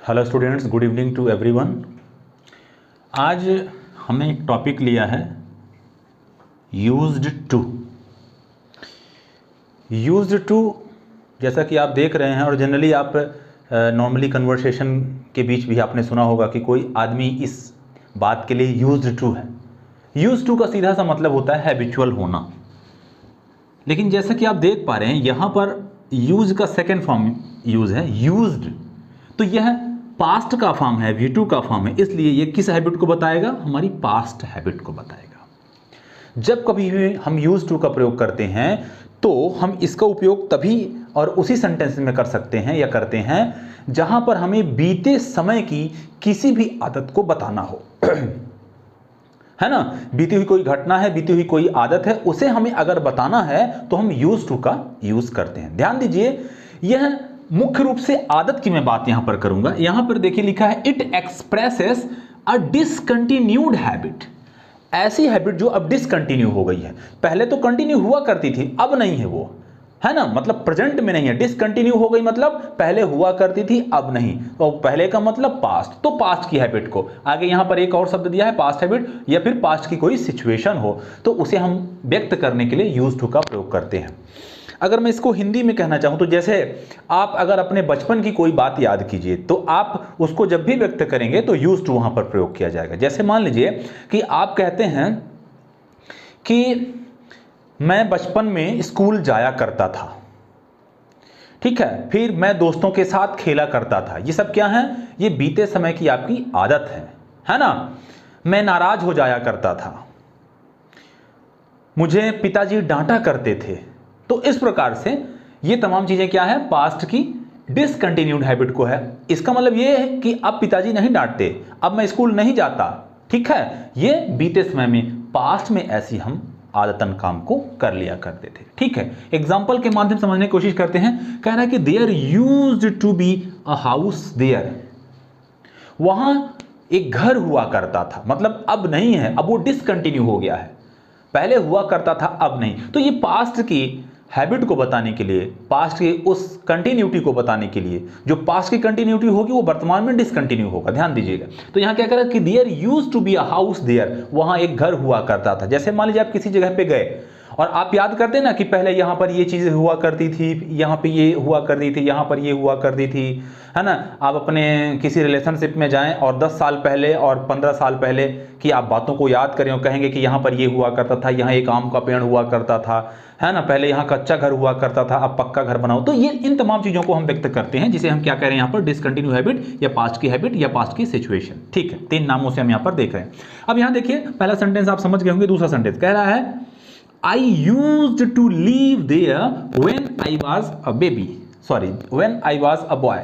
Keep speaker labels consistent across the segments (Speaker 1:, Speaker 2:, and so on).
Speaker 1: Hello students, good evening to everyone. आज हमने एक टॉपिक लिया है यूज्ड टू। यूज्ड टू जैसा कि आप देख रहे हैं और जनरली आप नॉर्मली कन्वर्सेशन के बीच भी आपने सुना होगा कि कोई आदमी इस बात के लिए यूज्ड टू है। यूज्ड टू का सीधा सा मतलब होता है हैबिचुअल होना, लेकिन जैसा कि आप देख पा रहे हैं यहाँ पर यूज का सेकेंड फॉर्म यूज है यूज्ड, तो यह पास्ट का फॉर्म है, V2 का फॉर्म है, इसलिए ये किस हैबिट को बताएगा? हमारी पास्ट हैबिट को बताएगा। जब कभी भी हम यूज टू का प्रयोग करते हैं तो हम इसका उपयोग तभी और उसी सेंटेंस में कर सकते हैं या करते हैं जहां पर हमें बीते समय की किसी भी आदत को बताना हो है ना। बीती हुई कोई घटना है, बीती हुई कोई आदत है, उसे हमें अगर बताना है तो हम यूज टू का यूज करते हैं। ध्यान दीजिए, यह मुख्य रूप से आदत की मैं बात यहां पर करूंगा। यहां पर देखिए लिखा है it expresses a discontinued habit. ऐसी हैबिट जो अब डिसकंटिन्यू हो गई है, पहले तो कंटिन्यू हुआ करती थी, अब नहीं है वो, है ना। मतलब प्रेजेंट में नहीं है, डिसकंटिन्यू हो गई मतलब पहले हुआ करती थी अब नहीं। तो पहले का मतलब पास्ट, तो पास्ट की हैबिट को आगे यहां पर एक और शब्द दिया है पास्ट हैबिट, या फिर पास्ट की कोई सिचुएशन हो तो उसे हम व्यक्त करने के लिए यूज टू का प्रयोग करते हैं। अगर मैं इसको हिंदी में कहना चाहूं तो जैसे आप अगर अपने बचपन की कोई बात याद कीजिए तो आप उसको जब भी व्यक्त करेंगे तो यूज टू वहां पर प्रयोग किया जाएगा। जैसे मान लीजिए कि आप कहते हैं कि मैं बचपन में स्कूल जाया करता था, ठीक है, फिर मैं दोस्तों के साथ खेला करता था। ये सब क्या है? ये बीते समय की आपकी आदत है ना। मैं नाराज हो जाया करता था, मुझे पिताजी डांटा करते थे। तो इस प्रकार से ये तमाम चीजें क्या है? पास्ट की डिसकंटिन्यूड हैबिट को है। इसका मतलब ये है कि अब पिताजी नहीं डांटते, अब मैं स्कूल नहीं जाता, ठीक है। ये बीते समय में, पास्ट में ऐसी हम आदतन काम को कर लिया करते थे, ठीक है। एग्जाम्पल के माध्यम से समझने की कोशिश करते हैं। कह रहा है कि there used to be a house there, वहां एक घर हुआ करता था, मतलब अब नहीं है, अब वो डिसकंटिन्यू हो गया है। पहले हुआ करता था अब नहीं। तो ये पास्ट की हैबिट को बताने के लिए, पास्ट की उस कंटिन्यूटी को बताने के लिए, जो पास्ट की कंटिन्यूटी होगी वो वर्तमान में डिसकंटिन्यू होगा। ध्यान दीजिएगा। तो यहां क्या कह रहा है कि there used to be a house there, वहां एक घर हुआ करता था। जैसे मान लीजिए आप किसी जगह पे गए और आप याद करते हैं ना कि पहले यहां पर ये चीजें हुआ करती थी, यहां पे ये हुआ करती थी, यहां पर ये हुआ करती थी, है ना। आप अपने किसी रिलेशनशिप में जाएं और 10 साल पहले और 15 साल पहले की आप बातों को याद करें और कहेंगे कि यहां पर ये हुआ करता था, यहां एक आम का पेड़ हुआ करता था, है ना, पहले यहां कच्चा घर हुआ करता था, अब पक्का घर बनाओ। तो ये इन तमाम चीजों को हम व्यक्त करते हैं, जिसे हम क्या कह रहे हैं यहाँ पर? डिसकंटिन्यू हैबिट या पास्ट की हैबिट या पास्ट की सिचुएशन, ठीक है। 3 नामों से हम यहाँ पर देख रहे हैं। अब यहाँ देखिए पहला सेंटेंस आप समझ गए होंगे। दूसरा सेंटेंस कह रहा है I used to live there when I was a baby. Sorry, when I was a boy.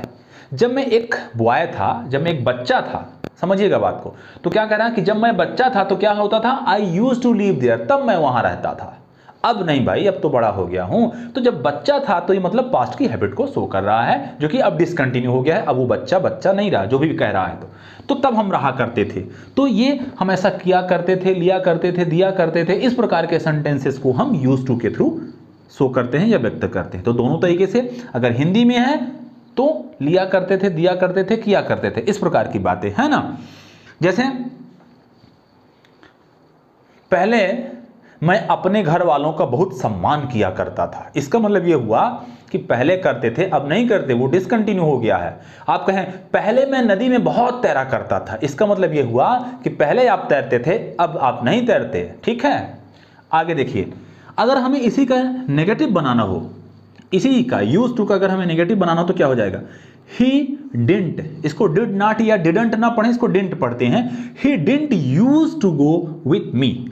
Speaker 1: जब मैं एक बॉय था, जब मैं एक बच्चा था, समझिएगा बात को। तो क्या कह रहा है कि जब मैं बच्चा था तो क्या होता था? I used to live there, तब मैं वहां रहता था। अब नहीं भाई, अब तो बड़ा हो गया हूं। तो जब बच्चा था तो ये मतलब पास्ट की हैबिट को शो कर रहा है, जो कि अब डिसकंटिन्यू हो गया है। अब वो बच्चा नहीं रहा, जो भी कह रहा है। तो तब हम रहा करते थे, तो ये हम ऐसा किया करते थे, लिया करते थे, दिया करते थे। इस प्रकार के सेंटेंसेस को हम यूज टू के थ्रू शो करते हैं या व्यक्त करते हैं। तो दोनों तरीके से, अगर हिंदी में है तो लिया करते थे, दिया करते थे, किया करते थे, इस प्रकार की बातें, है ना। जैसे पहले मैं अपने घर वालों का बहुत सम्मान किया करता था। इसका मतलब यह हुआ कि पहले करते थे अब नहीं करते, वो डिसकंटिन्यू हो गया है। आप कहें पहले मैं नदी में बहुत तैरा करता था, इसका मतलब यह हुआ कि पहले आप तैरते थे अब आप नहीं तैरते, ठीक है। आगे देखिए, अगर हमें इसी का नेगेटिव बनाना हो, इसी का यूज टू का अगर हमें नेगेटिव बनाना हो तो क्या हो जाएगा? ही डिडंट, इसको डिड नॉट या डिडंट ना पढ़े, इसको डिडंट पढ़ते हैं। He didn't use to go with me,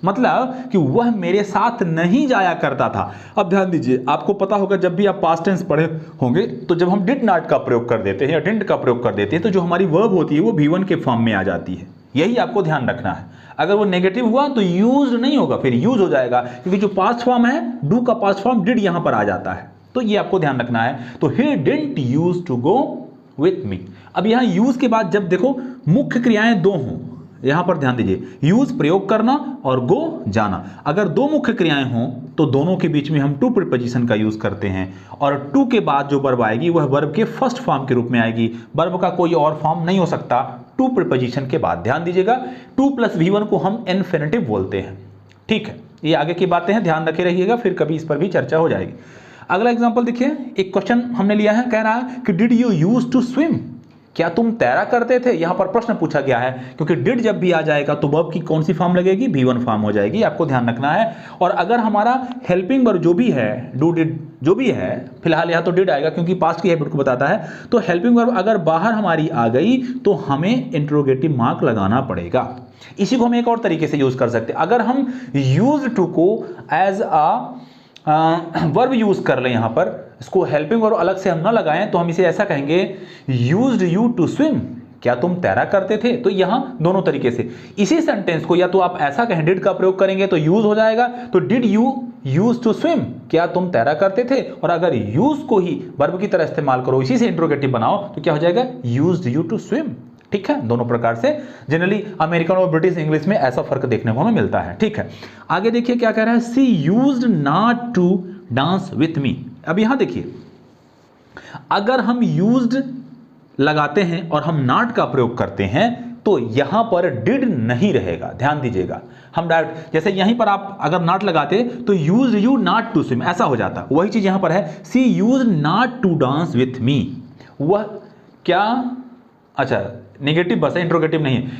Speaker 1: मतलब कि वह मेरे साथ नहीं जाया करता था। अब ध्यान दीजिए, आपको पता होगा जब भी आप पास्ट टेंस पढ़े होंगे तो जब हम डिड नॉट का प्रयोग कर देते हैं या डिडंट का प्रयोग कर देते हैं तो जो हमारी वर्ब होती है वो V1 के फॉर्म में आ जाती है। यही आपको ध्यान रखना है। अगर वो नेगेटिव हुआ तो यूज नहीं होगा, फिर यूज हो जाएगा, क्योंकि जो पास्ट फॉर्म है, डू का पास्ट फॉर्म डिड यहां पर आ जाता है। तो ये आपको ध्यान रखना है। तो he didn't use to go with me. अब यहां यूज के बाद जब देखो मुख्य क्रियाएं 2 हों, यहां पर ध्यान दीजिए, यूज प्रयोग करना और गो जाना। अगर दो मुख्य क्रियाएं हों तो दोनों के बीच में हम टू प्रीपोजिशन का यूज करते हैं, और टू के बाद जो वर्ब आएगी वह वर्ब के फर्स्ट फॉर्म के रूप में आएगी। वर्ब का कोई और फॉर्म नहीं हो सकता टू प्रीपोजिशन के बाद। ध्यान दीजिएगा, 2 + V1 को हम इन्फिनेटिव बोलते हैं। ठीक है, ये आगे की बातें हैं, ध्यान रखे रहिएगा, फिर कभी इस पर भी चर्चा हो जाएगी। अगला एग्जांपल देखिए, एक क्वेश्चन हमने लिया है, कह रहा है कि did you use to swim, क्या तुम तैरा करते थे। यहां पर प्रश्न पूछा गया है, क्योंकि डिड जब भी आ जाएगा तो वर्ब की कौन सी फॉर्म लगेगी, V1 फॉर्म हो जाएगी, आपको ध्यान रखना है। और अगर हमारा हेल्पिंग वर्ब जो भी है, डू डिड जो भी है, फिलहाल यहां तो डिड आएगा क्योंकि पास्ट की हैबिट को बताता है, तो हेल्पिंग वर्ब अगर बाहर हमारी आ गई तो हमें इंट्रोगेटिव मार्क लगाना पड़ेगा। इसी को हम एक और तरीके से यूज कर सकते हैं। अगर हम यूज टू को एज वर्ब यूज कर लें, यहां पर इसको हेल्पिंग वर्ब अलग से हम ना लगाएं, तो हम इसे ऐसा कहेंगे, यूज्ड यू टू स्विम, क्या तुम तैरा करते थे। तो यहां दोनों तरीके से इसी सेंटेंस को या तो आप ऐसा कहें, डिड का प्रयोग करेंगे तो यूज हो जाएगा, तो did you use to swim, क्या तुम तैरा करते थे। और अगर यूज को ही वर्ब की तरह इस्तेमाल करो, इसी से इंट्रोगेटिव बनाओ, तो क्या हो जाएगा, यूज्ड यू टू स्विम। ठीक है, दोनों प्रकार से जनरली अमेरिकन और ब्रिटिश इंग्लिश में ऐसा फर्क देखने को हमें मिलता है। ठीक है, आगे देखिए क्या कह रहा है, she used not to dance with me. अब यहां देखिए, अगर हम यूज्ड लगाते हैं और हम नॉट का प्रयोग करते हैं तो यहां पर डिड नहीं रहेगा। ध्यान दीजिएगा, हम डायरेक्ट जैसे यहीं पर आप अगर नॉट लगाते तो used you not to swim ऐसा हो जाता। वही चीज यहां पर है, she used not to dance with me. वह क्या, अच्छा नेगेटिव बस है, इंट्रोगेटिव नहीं है,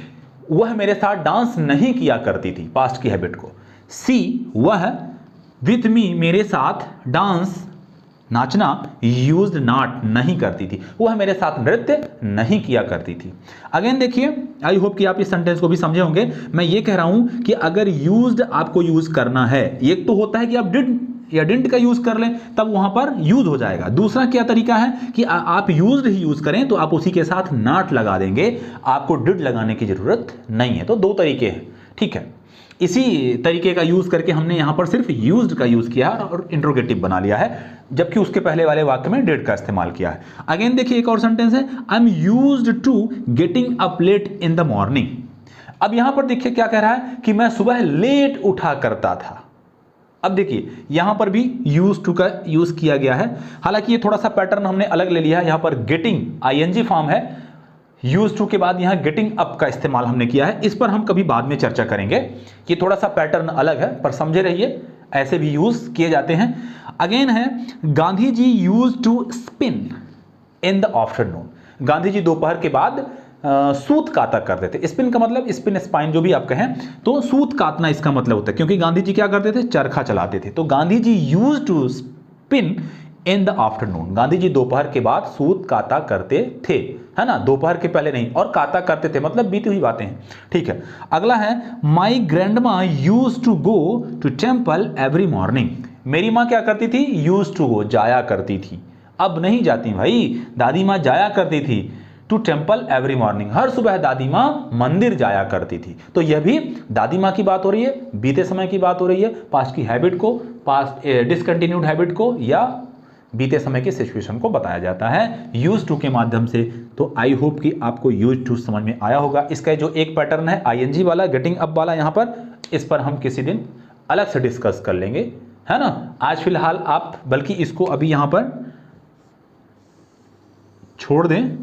Speaker 1: वह मेरे साथ डांस नहीं किया करती थी, पास्ट की हैबिट को। सी वह, विथ मी मेरे साथ, डांस नाचना, यूज्ड नॉट नहीं करती थी, वह मेरे साथ नृत्य नहीं किया करती थी। अगेन देखिए, आई होप कि आप इस सेंटेंस को भी समझे होंगे। मैं ये कह रहा हूं कि अगर यूज्ड आपको यूज करना है, एक तो होता है कि आप डिड या डिडंट का यूज कर लें, तब वहां पर यूज हो जाएगा। दूसरा क्या तरीका है कि आप यूज्ड ही यूज करें तो आप उसी के साथ नॉट लगा देंगे, आपको डिड लगाने की जरूरत नहीं है। तो दो तरीके हैं। ठीक है, इसी तरीके का यूज करके हमने यहां पर सिर्फ यूज्ड का यूज किया और इंट्रोगेटिव बना लिया है, जबकि उसके पहले वाले वाक्य में डिड का इस्तेमाल किया है। अगेन देखिए, एक और सेंटेंस है, I am used to getting up late in the morning. अब यहां पर देखिए क्या कह रहा है कि मैं सुबह लेट उठा करता था। अब देखिए यहां पर भी यूज टू का यूज किया गया है, हालांकि ये थोड़ा सा पैटर्न हमने अलग ले लिया है। यहां पर गेटिंग आईएनजी फॉर्म है, यूज टू के बाद यहां गेटिंग अप का इस्तेमाल हमने किया है। इस पर हम कभी बाद में चर्चा करेंगे, ये थोड़ा सा पैटर्न अलग है, पर समझे रहिए ऐसे भी यूज किए जाते हैं। अगेन है, Gandhi ji use to spin in the afternoon. Gandhi ji दोपहर के बाद सूत काता करते थे। स्पिन का मतलब स्पिन स्पाइन जो भी आप कहें, तो सूत काटना इसका मतलब होता है, क्योंकि गांधी जी क्या करते थे, चरखा चलाते थे। तो Gandhi ji use to spin in the afternoon, Gandhi ji दोपहर के बाद सूत काता करते थे, है ना, दोपहर के पहले नहीं। और काता करते थे मतलब बीती हुई बातें हैं। ठीक है, अगला है, my grandma use to go to temple every morning. मेरी माँ क्या करती थी, यूज टू गो, जाया करती थी। अब नहीं जाती भाई, दादी माँ जाया करती थी टू टेम्पल एवरी मॉर्निंग, हर सुबह दादी माँ मंदिर जाया करती थी। तो यह भी दादी माँ की बात हो रही है, बीते समय की बात हो रही है, पास्ट की हैबिट को, पास्ट डिसकंटिन्यूड हैबिट को या बीते समय की सिचुएशन को बताया जाता है यूज टू के माध्यम से। तो आई होप कि आपको यूज टू समझ में आया होगा। इसका जो एक पैटर्न है आईएनजी वाला, गेटिंग अप वाला, यहाँ पर इस पर हम किसी दिन अलग से डिस्कस कर लेंगे, है ना। आज फिलहाल आप बल्कि इसको अभी यहाँ पर छोड़ दें,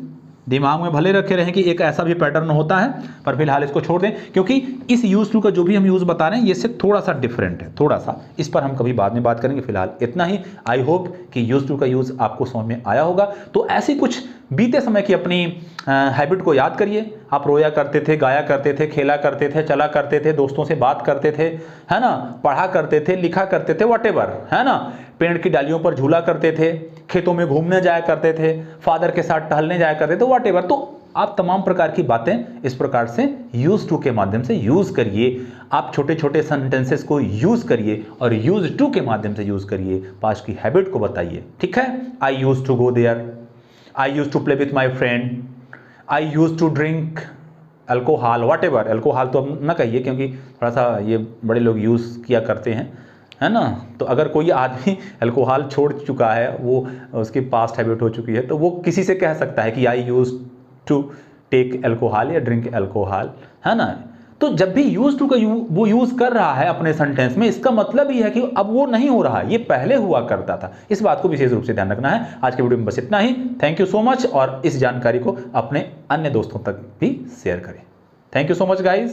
Speaker 1: दिमाग में भले रखे रहें कि एक ऐसा भी पैटर्न होता है, पर फिलहाल इसको छोड़ दें, क्योंकि इस यूज टू का जो भी हम यूज बता रहे हैं ये से थोड़ा सा डिफरेंट है, थोड़ा सा, इस पर हम कभी बाद में बात करेंगे। फिलहाल इतना ही। आई होप कि यूज टू का यूज आपको समझ में आया होगा। तो ऐसी कुछ बीते समय की अपनी हैबिट को याद करिए। आप रोया करते थे, गाया करते थे, खेला करते थे, चला करते थे, दोस्तों से बात करते थे, है ना, पढ़ा करते थे, लिखा करते थे, व्हाटएवर, है ना, पेड़ की डालियों पर झूला करते थे, खेतों में घूमने जाया करते थे, फादर के साथ टहलने जाया करते थे, व्हाटएवर। तो आप तमाम प्रकार की बातें इस प्रकार से यूज टू के माध्यम से यूज करिए। आप छोटे छोटे सेंटेंसेस को यूज करिए और यूज टू के माध्यम से यूज करिए, पास्ट की हैबिट को बताइए। ठीक है, I use to go there, I use to play with my friend, I use to drink alcohol, whatever. Alcohol तो अब न कहिए क्योंकि थोड़ा सा ये बड़े लोग यूज़ किया करते हैं, है ना। तो अगर कोई आदमी अल्कोहल छोड़ चुका है, वो उसकी पास्ट हैबिट हो चुकी है, तो वो किसी से कह सकता है कि आई यूज टू टेक अल्कोहल या ड्रिंक अल्कोहल, है ना। तो जब भी यूज टू का वो यूज कर रहा है अपने सेंटेंस में, इसका मतलब ये है कि अब वो नहीं हो रहा है, ये पहले हुआ करता था। इस बात को विशेष रूप से ध्यान रखना है। आज के वीडियो में बस इतना ही। थैंक यू सो मच, और इस जानकारी को अपने अन्य दोस्तों तक भी शेयर करें। Thank you so much guys.